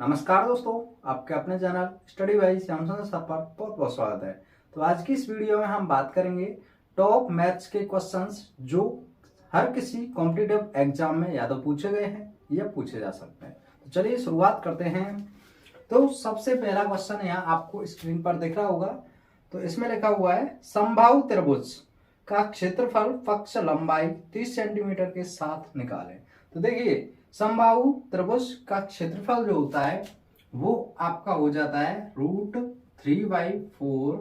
नमस्कार दोस्तों, आपके अपने चैनल स्टडी बाई श्याम सुंदर सर पर बहुत बहुत स्वागत है। तो आज की इस वीडियो में हम बात करेंगे टॉप मैथ्स के क्वेश्चंस जो हर किसी कॉम्पिटिटिव एग्जाम में या तो पूछे गए हैं या पूछे जा सकते हैं। तो चलिए शुरुआत करते हैं। तो सबसे पहला क्वेश्चन यहाँ आपको स्क्रीन पर दिख रहा होगा। तो इसमें लिखा हुआ है समबाहु त्रिभुज का क्षेत्रफल पक्ष लंबाई 30 सेंटीमीटर के साथ निकालें। तो देखिए, समबाहु त्रिभुज का क्षेत्रफल जो होता है वो आपका हो जाता है √3/4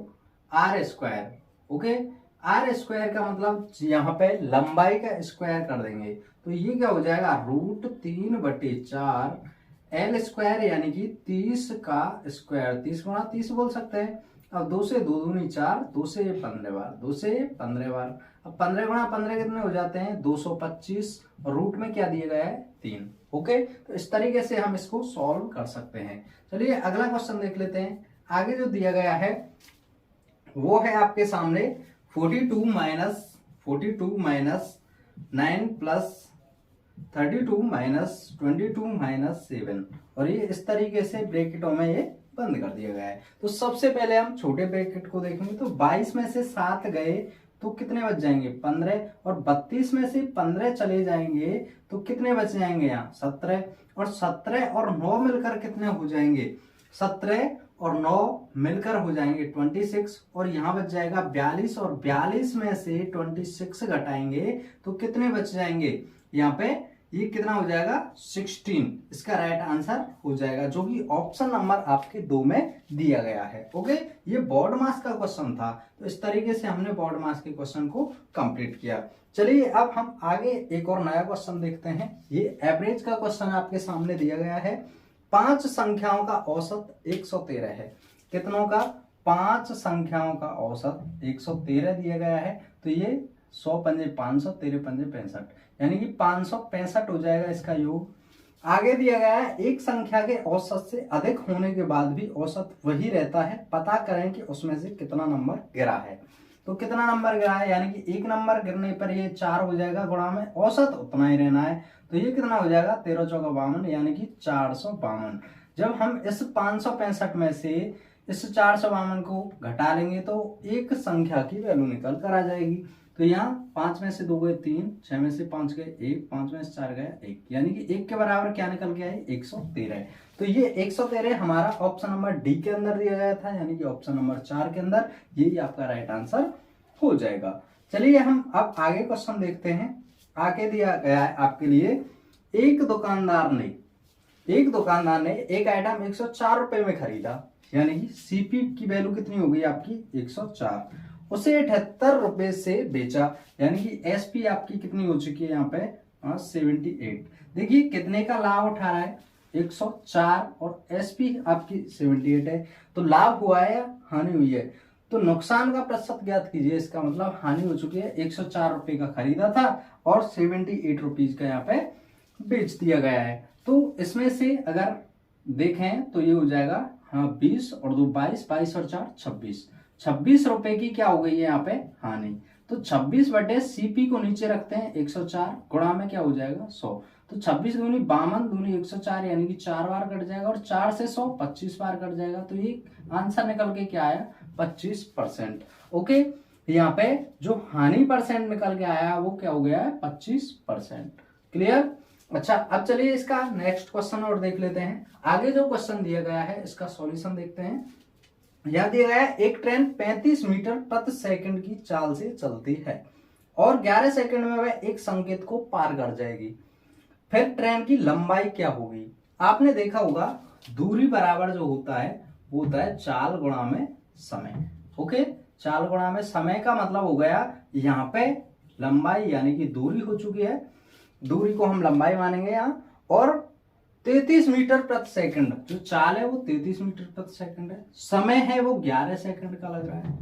R square. Okay, R square का मतलब यहाँ पे लंबाई का स्क्वायर कर देंगे तो ये क्या हो जाएगा √3/4 एल स्क्वायर, यानी कि 30 का स्क्वायर। 30 गुणा 30 बोल सकते हैं। अब 2 से 2 दूनी 4, 2 से 15 बार, 2 से 15 बार। अब 15 गुणा 15 कितने हो जाते हैं 225, और रूट में क्या दिया गया है 3। ओके, तो इस तरीके से हम इसको सॉल्व कर सकते हैं। चलिए अगला क्वेश्चन देख लेते हैं। आगे जो दिया गया है वो है आपके सामने 42 माइनस 9 प्लस 32 माइनस 22 माइनस 7, और ये इस तरीके से ब्रैकेटों में ये बंद कर दिया गया है। तो सबसे पहले हम छोटे ब्रैकेट को देखेंगे। तो 22 में से 7 गए तो कितने बच जाएंगे 15, और 32 में से 15 चले जाएंगे तो कितने बच जाएंगे यहाँ 17, और 17 और 9 मिलकर कितने हो जाएंगे 17 और 9 मिलकर हो जाएंगे 26, और यहाँ बच जाएगा 42, और 42 में से 26 घटाएंगे तो कितने बच जाएंगे यहाँ पे, ये कितना हो जाएगा 16। इसका राइट आंसर हो जाएगा, जो कि ऑप्शन नंबर आपके 2 में दिया गया है। ओके, ये बोर्ड मास का क्वेश्चन था। तो इस तरीके से हमने बोर्ड मास के क्वेश्चन को कंप्लीट किया। चलिए अब हम आगे एक और नया क्वेश्चन देखते हैं। ये एवरेज का क्वेश्चन आपके सामने दिया गया है। 5 संख्याओं का औसत 113 है। कितनों का 5 संख्याओं का औसत 113 दिया गया है। तो ये 100 पंजे 500, 13 पंजे 65, यानी कि 565 हो जाएगा इसका योग। आगे दिया गया है एक संख्या के औसत से अधिक होने के बाद भी औसत वही रहता है, पता करें कि उसमें से कितना नंबर गिरा है। तो कितना नंबर गिरा है, यानी कि 1 नंबर गिरने पर ये 4 हो जाएगा, गुणा में औसत उतना ही रहना है। तो ये कितना हो जाएगा 13 चौका 52, यानी कि 452। जब हम इस 565 में से इस 452 को घटा लेंगे तो एक संख्या की वैल्यू निकल कर आ जाएगी। तो यहाँ 5 में से 2 गए 3, 6 में से 5 गए 1, 5 में से 4 गया 1, यानी कि 1 के बराबर क्या निकल गया है 113। तो ये 113 हमारा ऑप्शन नंबर डी के अंदर दिया गया था, यानी कि ऑप्शन नंबर 4 के अंदर। यही आपका राइट आंसर हो जाएगा। चलिए हम अब आगे क्वेश्चन देखते हैं। आगे दिया गया है आपके लिए, एक दुकानदार ने एक आइटम 104 रुपए में खरीदा, यानी कि सीपी की वैल्यू कितनी हो गई आपकी 104। उसे 78 रुपए से बेचा, यानी कि एसपी आपकी कितनी हो चुकी है यहाँ पे 78। देखिए कितने का लाभ उठा रहा है 104, और एसपी आपकी 78 है। तो लाभ हुआ है या हानि हुई है। तो नुकसान का प्रतिशत ज्ञात कीजिए। इसका मतलब हानि हो चुकी है, 104 रुपए का खरीदा था और 78 रुपीज का यहाँ पे बेच दिया गया है। तो इसमें से अगर देखें तो ये हो जाएगा 20 और 2 22, 22 और 4 26, 26 रुपए की क्या हो गई है यहाँ पे हानि। तो 26 बटे सीपी को नीचे रखते हैं 104, गुणा में क्या हो जाएगा 100। तो 26 दूनी 52 दूनी 104, यानी कि 4 बार कट जाएगा, और 4 से 100 25 बार कट जाएगा। तो ये आंसर निकल के क्या आया 25%। ओके, यहाँ पे जो हानि परसेंट निकल के आया वो क्या हो गया है 25%। क्लियर। अच्छा, अब चलिए इसका नेक्स्ट क्वेश्चन और देख लेते हैं। आगे जो क्वेश्चन दिया गया है इसका सॉल्यूशन देखते हैं। यह दिया गया है एक ट्रेन 35 मीटर प्रति सेकंड की चाल से चलती है और 11 सेकंड में वह एक संकेत को पार कर जाएगी। फिर ट्रेन की लंबाई क्या होगी। आपने देखा होगा दूरी बराबर जो होता है वो होता है चाल गुणा में समय। ओके, चाल गुणा में समय का मतलब हो गया यहाँ पे लंबाई, यानी कि दूरी हो चुकी है, दूरी को हम लंबाई मानेंगे यहाँ, और 33 मीटर प्रति सेकंड जो चाल है वो 33 मीटर प्रति सेकंड है, समय है वो 11 सेकंड का लग रहा है।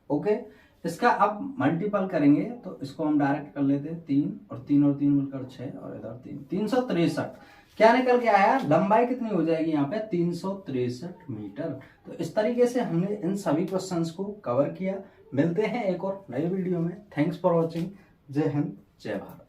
ओके, इसका अब मल्टीपल करेंगे तो इसको हम डायरेक्ट कर लेते हैं 3 और 3 और 3 मिलकर 6, और इधर 3, 363। क्या निकल के आया, लंबाई कितनी हो जाएगी यहाँ पे 363 मीटर। तो इस तरीके से हमने इन सभी क्वेश्चंस को कवर किया। मिलते हैं एक और नए वीडियो में। Thanks for watching. जय हिंद, जय भारत।